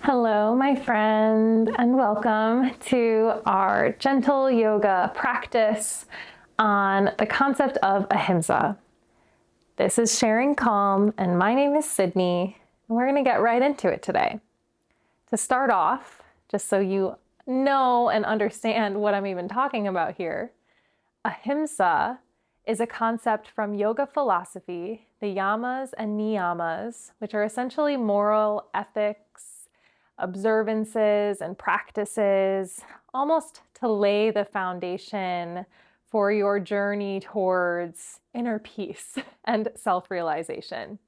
Hello, my friend, and welcome to our gentle yoga practice on the concept of Ahimsa. This is Sharing Calm, and my name is Sydney, and we're going to get right into it today. To start off, just so you know and understand what I'm even talking about here, Ahimsa is a concept from yoga philosophy, the yamas and niyamas, which are essentially moral ethics, observances and practices, almost to lay the foundation for your journey towards inner peace and self-realization.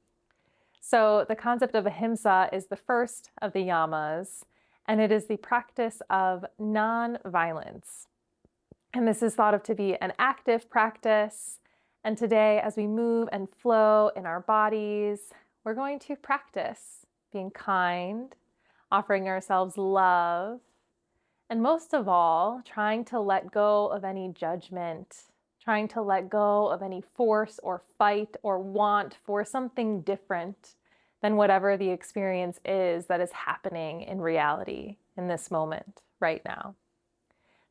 So the concept of Ahimsa is the first of the yamas, and it is the practice of non-violence. And this is thought of to be an active practice. And today, as we move and flow in our bodies, we're going to practice being kind, offering ourselves love, and most of all, trying to let go of any judgment, trying to let go of any force or fight or want for something different than whatever the experience is that is happening in reality in this moment right now.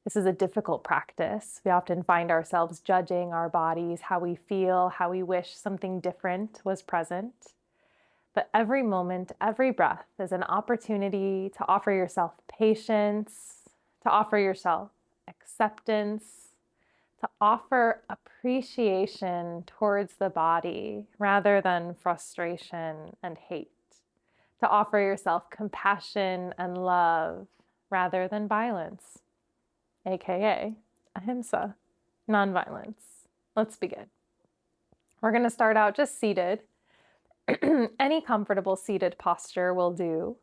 This is a difficult practice. We often find ourselves judging our bodies, how we feel, how we wish something different was present. But every moment, every breath is an opportunity to offer yourself patience, to offer yourself acceptance, to offer appreciation towards the body rather than frustration and hate, to offer yourself compassion and love rather than violence, aka Ahimsa, nonviolence. Let's begin. We're going to start out just seated. Any comfortable seated posture will do.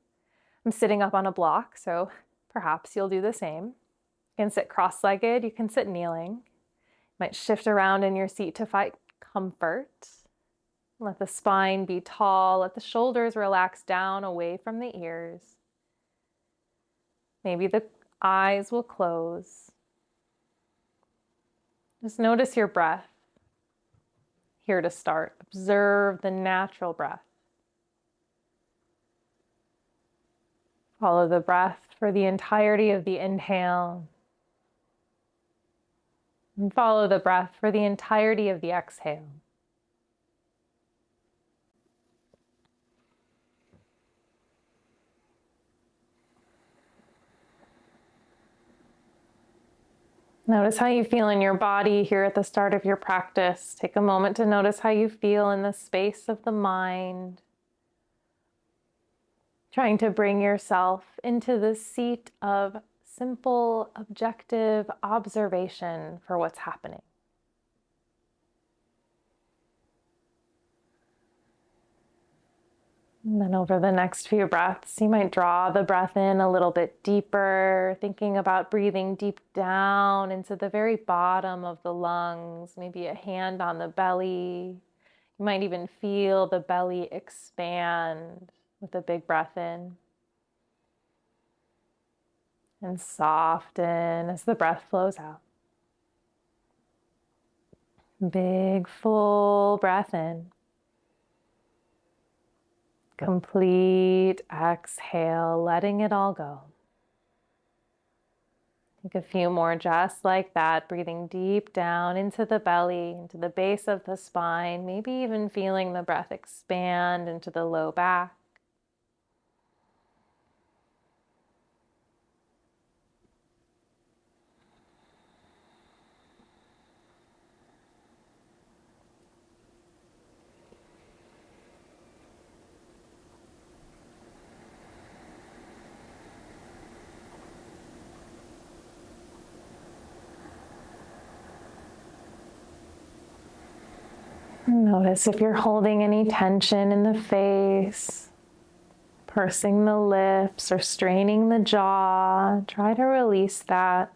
I'm sitting up on a block, so perhaps you'll do the same. You can sit cross-legged, you can sit kneeling. You might shift around in your seat to find comfort. Let the spine be tall, let the shoulders relax down away from the ears. Maybe the eyes will close. Just notice your breath. Here to start, observe the natural breath. Follow the breath for the entirety of the inhale. And follow the breath for the entirety of the exhale. Notice how you feel in your body here at the start of your practice. Take a moment to notice how you feel in the space of the mind. Trying to bring yourself into the seat of simple, objective observation for what's happening. And then over the next few breaths, you might draw the breath in a little bit deeper, thinking about breathing deep down into the very bottom of the lungs, maybe a hand on the belly. You might even feel the belly expand with a big breath in. And soften as the breath flows out. Big, full breath in. Complete exhale, letting it all go. Take a few more just like that, breathing deep down into the belly, into the base of the spine, maybe even feeling the breath expand into the low back. Notice if you're holding any tension in the face, pursing the lips or straining the jaw. Try to release that.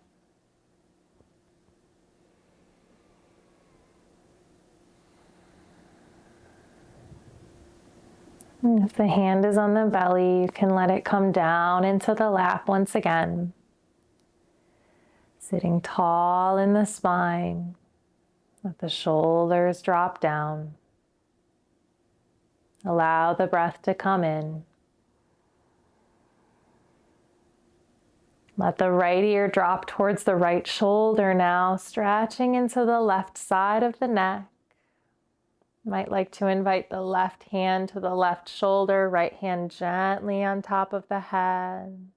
And if the hand is on the belly, you can let it come down into the lap once again. Sitting tall in the spine. Let the shoulders drop down. Allow the breath to come in. Let the right ear drop towards the right shoulder now, stretching into the left side of the neck. Might like to invite the left hand to the left shoulder, right hand gently on top of the head.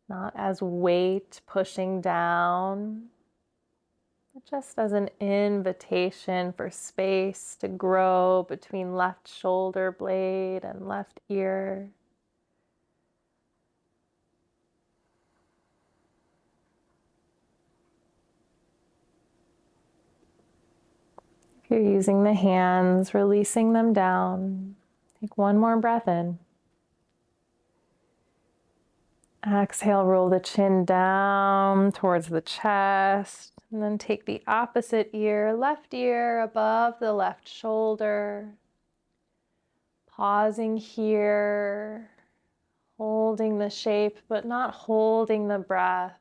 Not as weight pushing down, but just as an invitation for space to grow between left shoulder blade and left ear. If you're using the hands, releasing them down. Take one more breath in. Exhale, roll the chin down towards the chest, and then take the opposite ear, left ear above the left shoulder. Pausing here, holding the shape, but not holding the breath.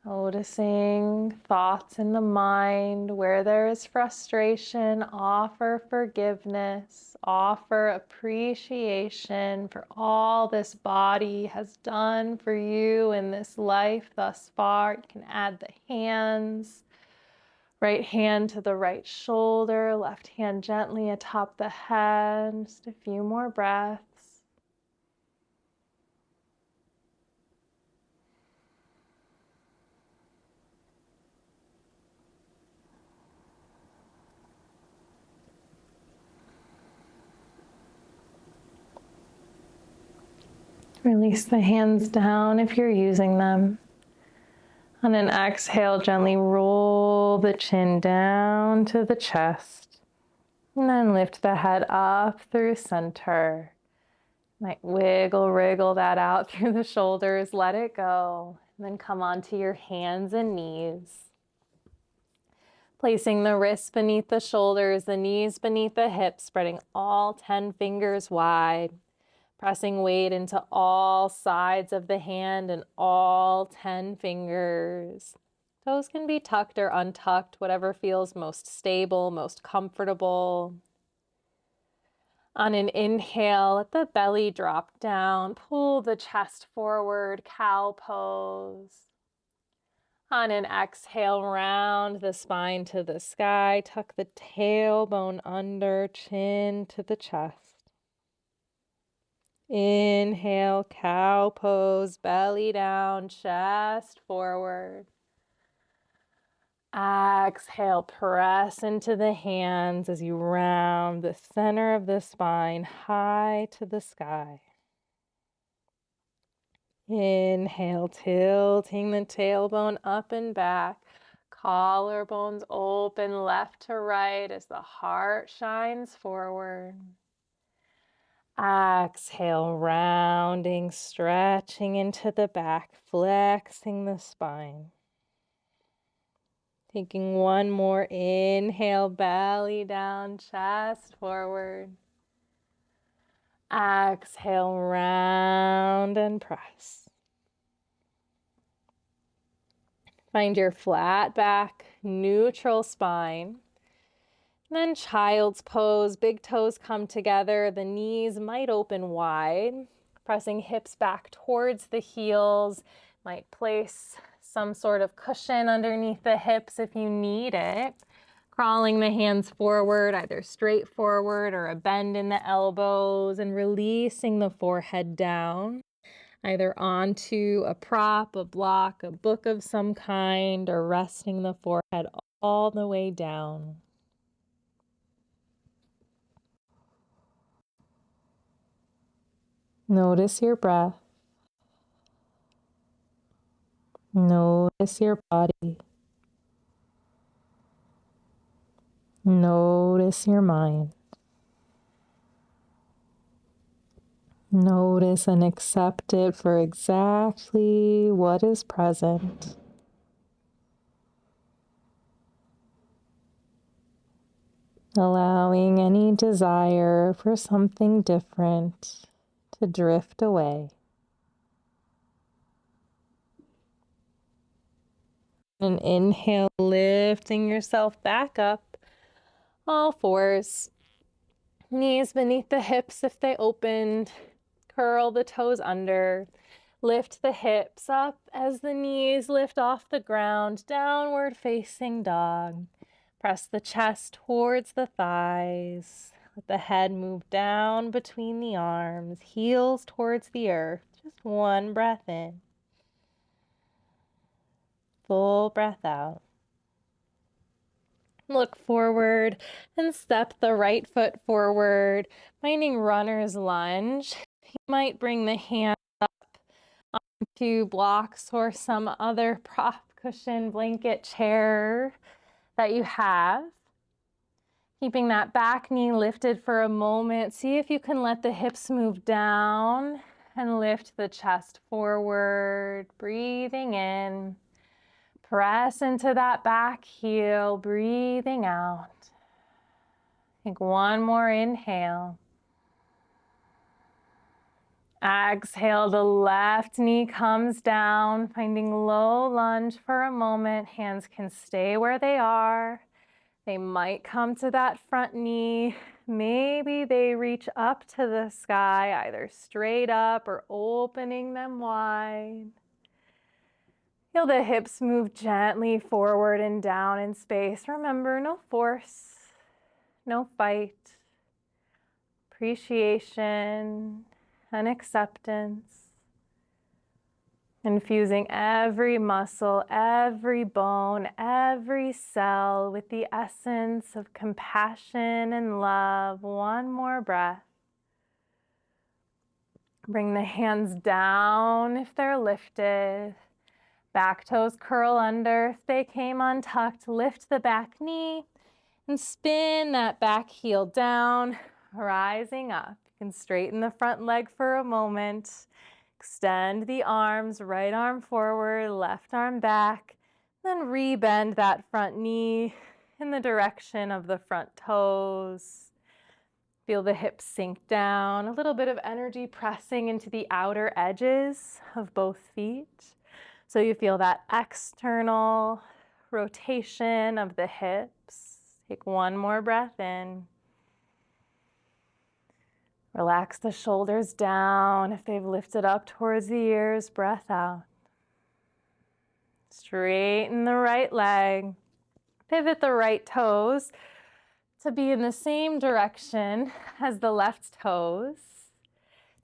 Noticing thoughts in the mind. Where there is frustration, offer forgiveness, offer appreciation for all this body has done for you in this life thus far. You can add the hands. Right hand to the right shoulder, left hand gently atop the head. Just a few more breaths. Release the hands down if you're using them. On an exhale, gently roll the chin down to the chest. And then lift the head up through center. Might wriggle that out through the shoulders, let it go. And then come onto your hands and knees. Placing the wrists beneath the shoulders, the knees beneath the hips, spreading all 10 fingers wide. Pressing weight into all sides of the hand and all 10 fingers. Toes can be tucked or untucked, whatever feels most stable, most comfortable. On an inhale, let the belly drop down. Pull the chest forward, cow pose. On an exhale, round the spine to the sky. Tuck the tailbone under, chin to the chest. Inhale, cow pose, belly down, chest forward. Exhale, press into the hands as you round the center of the spine high to the sky. Inhale, tilting the tailbone up and back. Collarbones open left to right as the heart shines forward. Exhale, rounding, stretching into the back, flexing the spine. Taking one more inhale, belly down, chest forward. Exhale, round and press. Find your flat back, neutral spine. Then child's pose, big toes come together, the knees might open wide, pressing hips back towards the heels, might place some sort of cushion underneath the hips if you need it. Crawling the hands forward, either straight forward or a bend in the elbows, and releasing the forehead down, either onto a prop, a block, a book of some kind, or resting the forehead all the way down. Notice your breath. Notice your body. Notice your mind. Notice and accept it for exactly what is present. Allowing any desire for something different to drift away. And inhale, lifting yourself back up, all fours. Knees beneath the hips if they opened. curl the toes under. Lift the hips up as the knees lift off the ground, downward facing dog. Press the chest towards the thighs. Let the head move down between the arms, heels towards the earth. Just one breath in. Full breath out. Look forward and step the right foot forward, finding runner's lunge. You might bring the hand to blocks or some other prop, cushion, blanket, chair that you have. Keeping that back knee lifted for a moment. See if you can let the hips move down and lift the chest forward. Breathing in. Press into that back heel. Breathing out. Take one more inhale. Exhale, the left knee comes down, finding low lunge for a moment. Hands can stay where they are. They might come to that front knee. Maybe they reach up to the sky, either straight up or opening them wide. Feel the hips move gently forward and down in space. Remember, no force, no fight. Appreciation and acceptance. Infusing every muscle, every bone, every cell with the essence of compassion and love. One more breath. Bring the hands down if they're lifted. Back toes curl under if they came untucked. Lift the back knee and spin that back heel down, rising up. You can straighten the front leg for a moment. Extend the arms, right arm forward, left arm back. Then rebend that front knee in the direction of the front toes. Feel the hips sink down. A little bit of energy pressing into the outer edges of both feet. So you feel that external rotation of the hips. Take one more breath in. Relax the shoulders down. If they've lifted up towards the ears, breath out. Straighten the right leg. Pivot the right toes to be in the same direction as the left toes.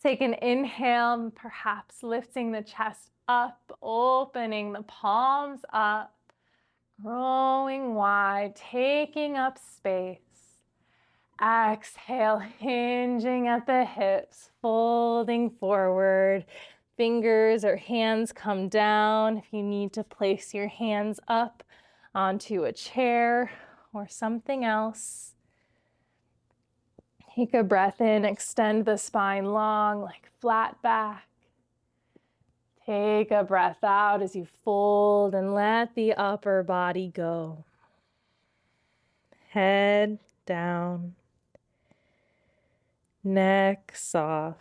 Take an inhale, perhaps lifting the chest up, opening the palms up, growing wide, taking up space. Exhale, hinging at the hips, folding forward. Fingers or hands come down. If you need to place your hands up onto a chair or something else. Take a breath in, extend the spine long, like flat back. Take a breath out as you fold and let the upper body go. Head down. Neck soft.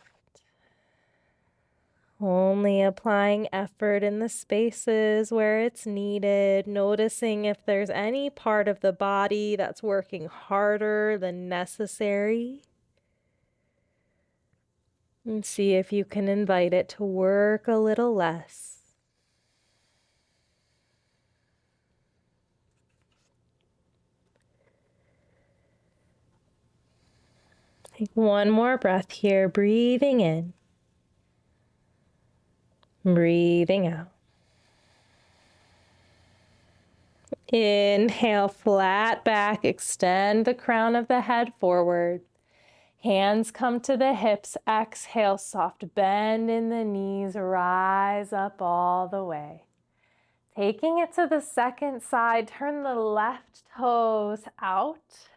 Only applying effort in the spaces where it's needed, noticing if there's any part of the body that's working harder than necessary. And see if you can invite it to work a little less. Take one more breath here, breathing in, breathing out. Inhale, flat back, extend the crown of the head forward. Hands come to the hips. Exhale, soft bend in the knees, rise up all the way. Taking it to the second side, turn the left toes out.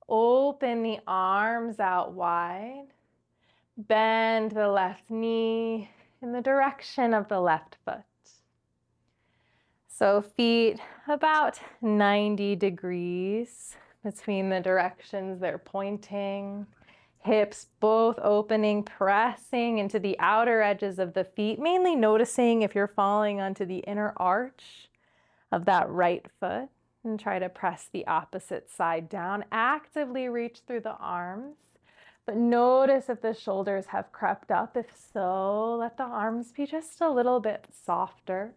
Open the arms out wide. Bend the left knee in the direction of the left foot. So feet about 90 degrees between the directions they're pointing. Hips both opening, pressing into the outer edges of the feet, mainly noticing if you're falling onto the inner arch of that right foot. And try to press the opposite side down. Actively reach through the arms. But notice if the shoulders have crept up. If so, let the arms be just a little bit softer.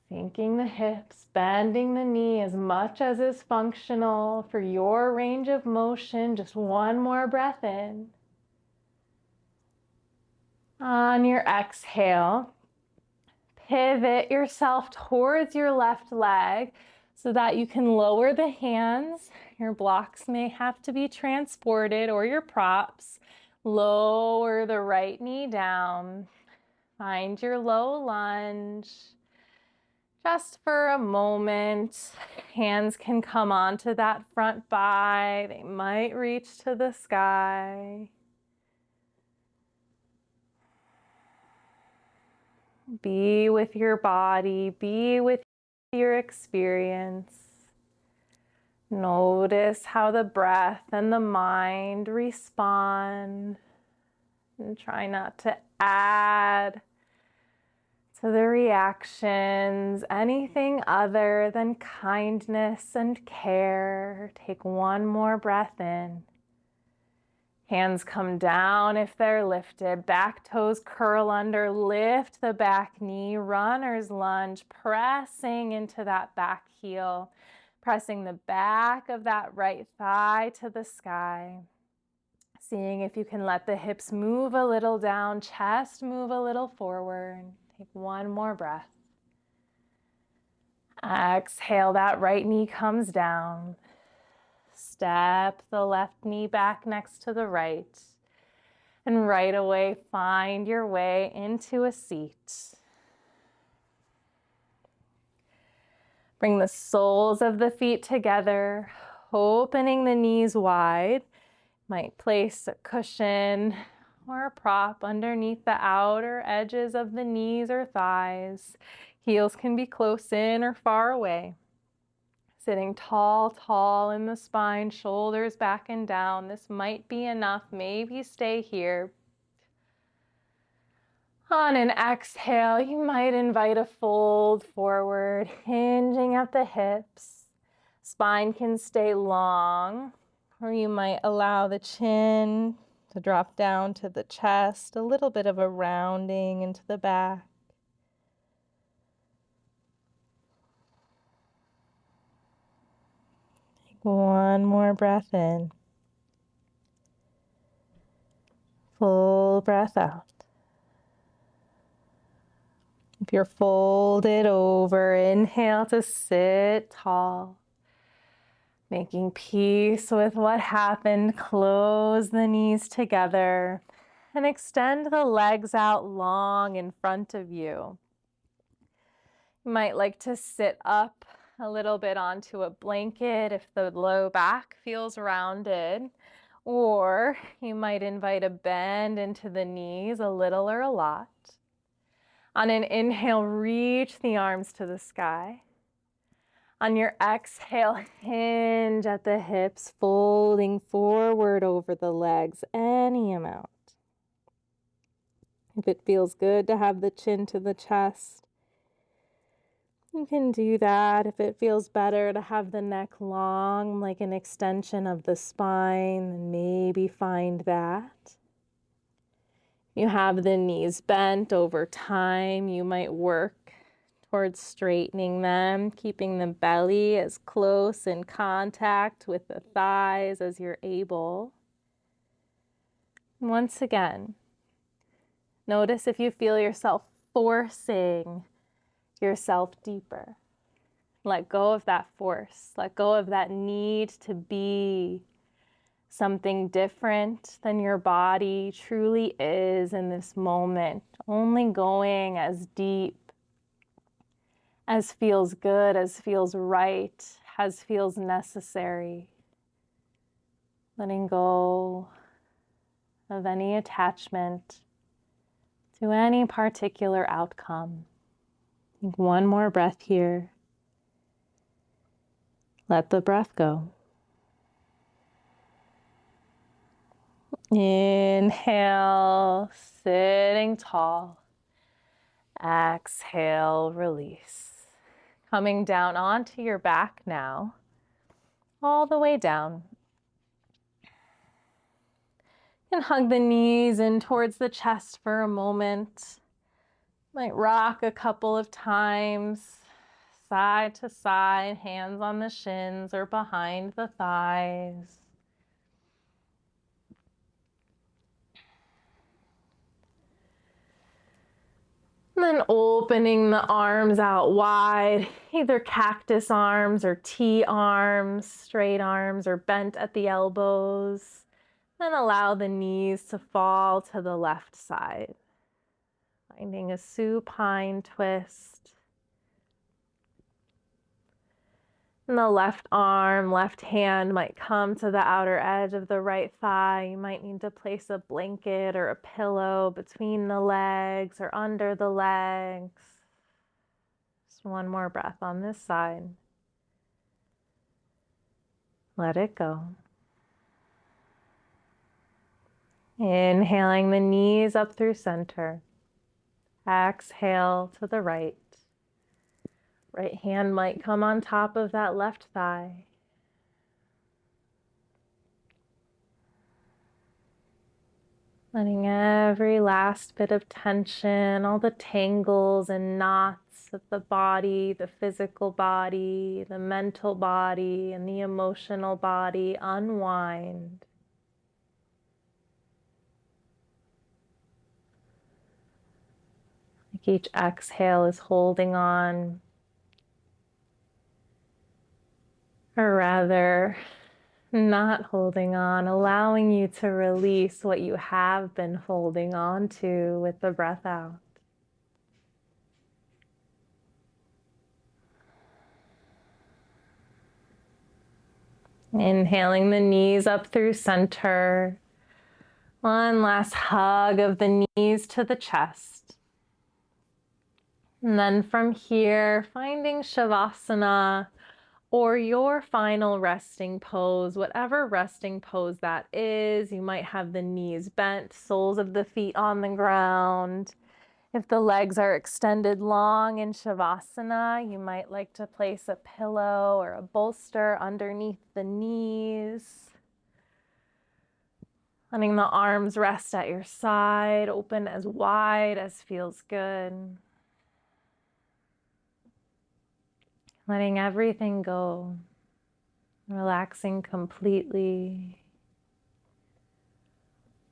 Sinking the hips, bending the knee as much as is functional for your range of motion. Just one more breath in. On your exhale, pivot yourself towards your left leg so that you can lower the hands. Your blocks may have to be transported or your props. Lower the right knee down. Find your low lunge. Just for a moment, hands can come onto that front thigh. They might reach to the sky. Be with your body, be with your experience. Notice how the breath and the mind respond. And try not to add to the reactions anything other than kindness and care. Take one more breath in. Hands come down if they're lifted. Back toes curl under. Lift the back knee. Runner's lunge. Pressing into that back heel. Pressing the back of that right thigh to the sky. Seeing if you can let the hips move a little down. Chest move a little forward. Take one more breath. Exhale, that right knee comes down. Step the left knee back next to the right. And right away, find your way into a seat. Bring the soles of the feet together, opening the knees wide. Might place a cushion or a prop underneath the outer edges of the knees or thighs. Heels can be close in or far away. Sitting tall in the spine, shoulders back and down. This might be enough. Maybe stay here. On an exhale, you might invite a fold forward, hinging at the hips. Spine can stay long, or you might allow the chin to drop down to the chest, a little bit of a rounding into the back. Take one more breath in. Full breath out. If you're folded over, inhale to sit tall. Making peace with what happened, close the knees together and extend the legs out long in front of you. You might like to sit up a little bit onto a blanket if the low back feels rounded, or you might invite a bend into the knees, a little or a lot. On an inhale, reach the arms to the sky. On your exhale, hinge at the hips, folding forward over the legs any amount. If it feels good to have the chin to the chest, you can do that. If it feels better to have the neck long, like an extension of the spine, then maybe find that. You have the knees bent over time. You might work towards straightening them, keeping the belly as close in contact with the thighs as you're able. Once again, notice if you feel yourself forcing yourself deeper. Let go of that force. Let go of that need to be something different than your body truly is in this moment. Only going as deep as feels good, as feels right, as feels necessary. Letting go of any attachment to any particular outcome. Take one more breath here. Let the breath go. Inhale, sitting tall. Exhale, release. Coming down onto your back now, all the way down. You can hug the knees in towards the chest for a moment. Might rock a couple of times, side to side, hands on the shins or behind the thighs. And then opening the arms out wide, either cactus arms or T arms, straight arms or bent at the elbows. Then allow the knees to fall to the left side. Finding a supine twist. And the left arm, left hand might come to the outer edge of the right thigh. You might need to place a blanket or a pillow between the legs or under the legs. Just one more breath on this side. Let it go. Inhaling the knees up through center. Exhale to the right. Right hand might come on top of that left thigh. Letting every last bit of tension, all the tangles and knots of the body, the physical body, the mental body, and the emotional body unwind. Like each exhale is holding on, or rather, not holding on, allowing you to release what you have been holding on to with the breath out. Inhaling the knees up through center. One last hug of the knees to the chest. And then from here, finding Shavasana or your final resting pose, whatever resting pose that is. You might have the knees bent, soles of the feet on the ground. If the legs are extended long in Shavasana, you might like to place a pillow or a bolster underneath the knees. Letting the arms rest at your side, open as wide as feels good. Letting everything go, relaxing completely.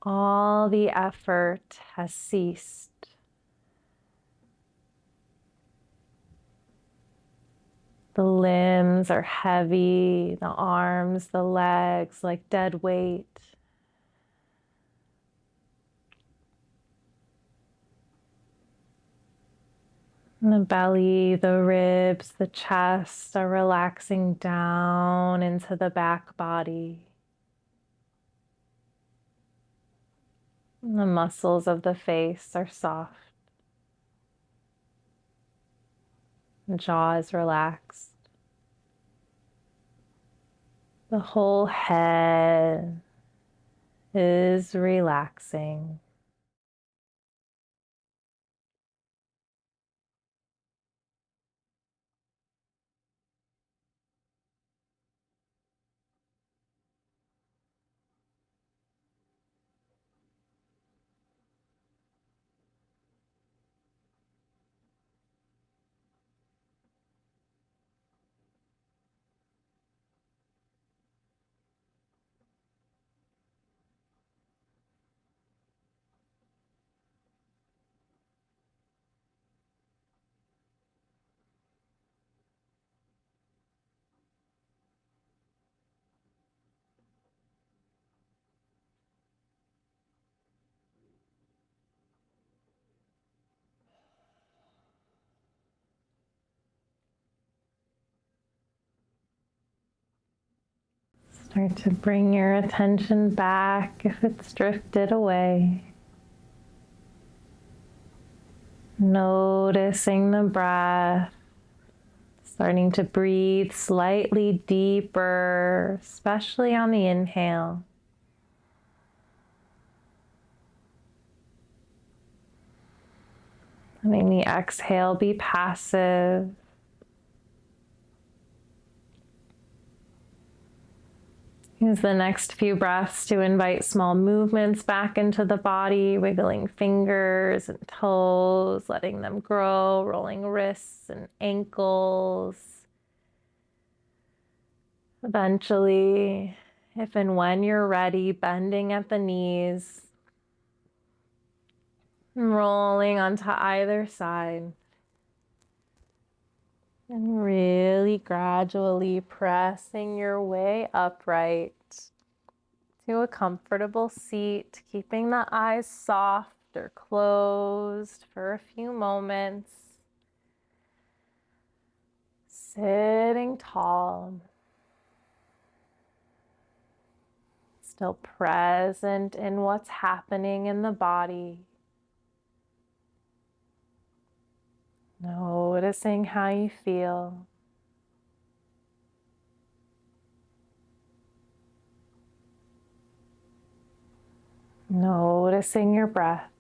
All the effort has ceased. The limbs are heavy, the arms, the legs like dead weight. And the belly, the ribs, the chest are relaxing down into the back body. And the muscles of the face are soft. The jaw is relaxed. The whole head is relaxing. Start to bring your attention back if it's drifted away. Noticing the breath, starting to breathe slightly deeper, especially on the inhale. Letting the exhale be passive. Use the next few breaths to invite small movements back into the body, wiggling fingers and toes, letting them grow, rolling wrists and ankles. Eventually, if and when you're ready, bending at the knees, and rolling onto either side. And really gradually pressing your way upright to a comfortable seat, keeping the eyes soft or closed for a few moments. Sitting tall, still present in what's happening in the body. Noticing how you feel. Noticing your breath.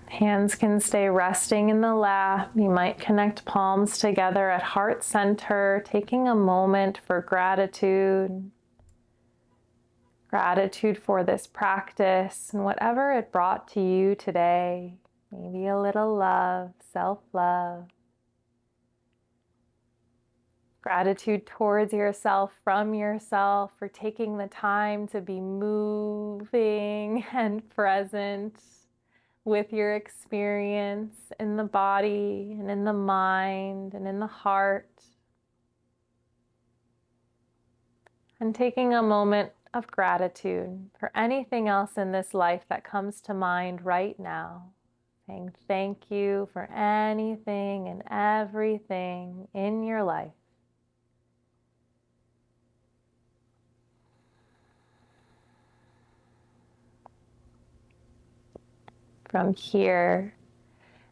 Hands can stay resting in the lap. You might connect palms together at heart center, taking a moment for gratitude. Gratitude for this practice and whatever it brought to you today. Maybe a little love, self-love. Gratitude towards yourself, from yourself, for taking the time to be moving and present with your experience in the body and in the mind and in the heart. And taking a moment of gratitude for anything else in this life that comes to mind right now. Saying thank you for anything and everything in your life. From here,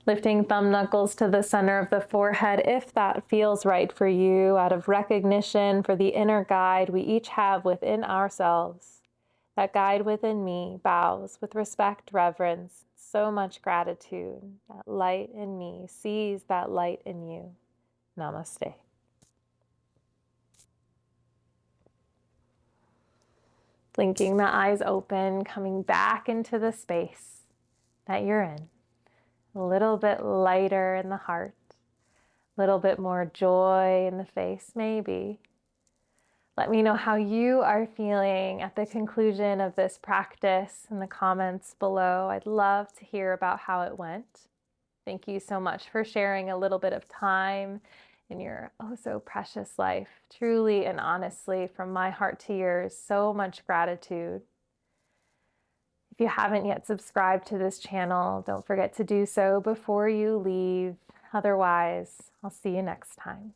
lifting thumb knuckles to the center of the forehead, if that feels right for you, out of recognition for the inner guide we each have within ourselves. That guide within me bows with respect, reverence, so much gratitude. That light in me sees that light in you. Namaste. Blinking the eyes open, coming back into the space that you're in. A little bit lighter in the heart, a little bit more joy in the face, maybe. Let me know how you are feeling at the conclusion of this practice in the comments below. I'd love to hear about how it went. Thank you so much for sharing a little bit of time in your oh so precious life. Truly and honestly, from my heart to yours, so much gratitude. If you haven't yet subscribed to this channel, don't forget to do so before you leave. Otherwise, I'll see you next time.